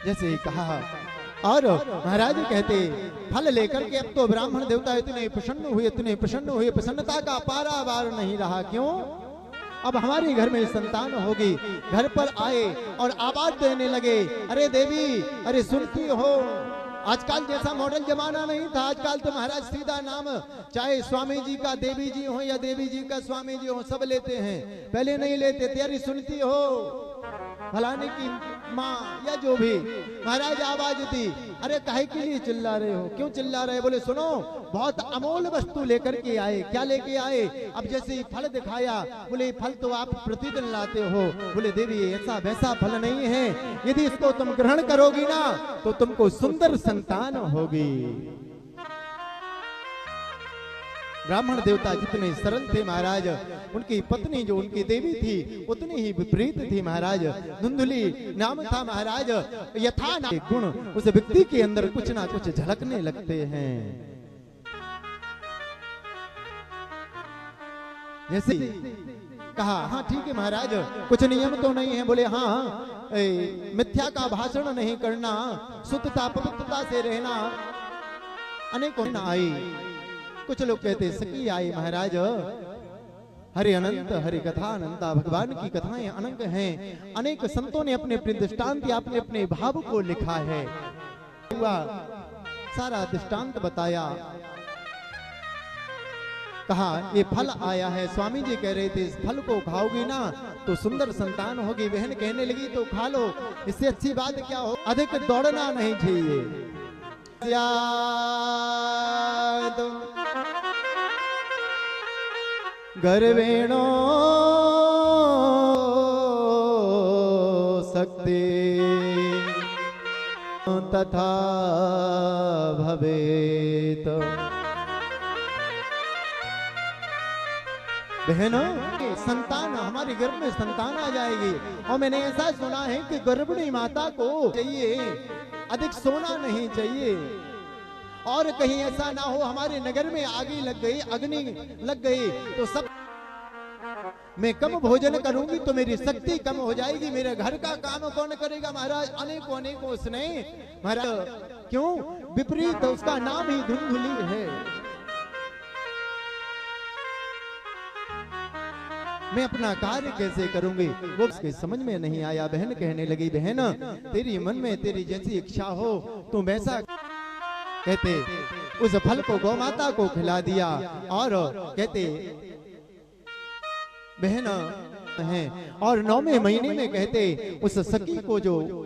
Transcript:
जैसे कहा। और महाराज कहते फल लेकर के अब तो ब्राह्मण देवता इतने प्रसन्न हुए, प्रसन्नता का पारावार नहीं रहा। क्यों? अब हमारे घर में संतान होगी। घर पर आए और आवाज देने लगे, अरे देवी, अरे सुनती हो? आजकल जैसा मॉडल जमाना नहीं था। आजकल तो महाराज सीधा नाम, चाहे स्वामी जी का देवी जी हो या देवी जी का स्वामी जी हो, सब लेते हैं। पहले नहीं लेते थे। अरे सुनती हो फलाने की माँ या जो भी। महाराज आवाज दी, अरे काहे के लिए चिल्ला रहे हो? क्यों चिल्ला रहे? बोले सुनो, बहुत अमोल वस्तु लेकर के आए। क्या लेके आए? अब जैसे फल दिखाया, बोले फल तो आप प्रतिदिन लाते हो। बोले देवी ऐसा वैसा फल नहीं है, यदि इसको तुम ग्रहण करोगी ना तो तुमको सुंदर संतान होगी। ब्राह्मण देवता जितने सरल थे महाराज, उनकी पत्नी जो उनकी देवी थी उतनी ही विपरीत थी महाराज। धुंधुली नाम था महाराज। यथा नाम गुण उस व्यक्ति के अंदर कुछ ना कुछ झलकने लगते हैं। जैसे कहा, हाँ ठीक है महाराज, कुछ नियम तो नहीं है। बोले हाँ, मिथ्या का भाषण नहीं करना, शुद्धता पवित्रता से रहना। अनेकों ने आई। कुछ लोग कहते सखी आई महाराज, हरि अनंत, हरि कथा अनंता, भगवान की कथाएं अनंत हैं। अनेक संतों ने अपने अपने दृष्टांत या अपने अपने भाव को लिखा है। हुआ सारा दृष्टांत बताया। कहा ये फल आया है, स्वामी जी कह रहे थे इस फल को खाओगी ना तो सुंदर संतान होगी। बहन कहने लगी तो खा लो, इससे अच्छी बात क्या हो? अधिक दौड़ना नहीं चाहिए। गर्वेणो शक्ति तथा भवेत। बहनों, संतान, हमारे गर्भ में संतान आ जाएगी। और मैंने ऐसा सुना है कि गर्भिणी माता को चाहिए अधिक सोना नहीं चाहिए। और कहीं ऐसा ना हो हमारे नगर में आग लग गई, अग्नि लग गई तो सब मैं कम भोजन करूंगी तो मेरी शक्ति कम हो जाएगी। मेरे घर का काम कौन करेगा? महाराज अनेकों अनेकों स्नेह महाराज, क्यों? विपरीत उसका नाम ही धुंधुली है। मैं अपना कार्य कैसे करूंगी? वो उसके समझ में नहीं आया। बहन कहने लगी, बहन तेरी मन में तेरी जैसी इच्छा हो तुम वैसा। कहते उस फल को गौ माता को खिला दिया। और कहते बहन है। और 9वें महीने में कहते उस सखी को जो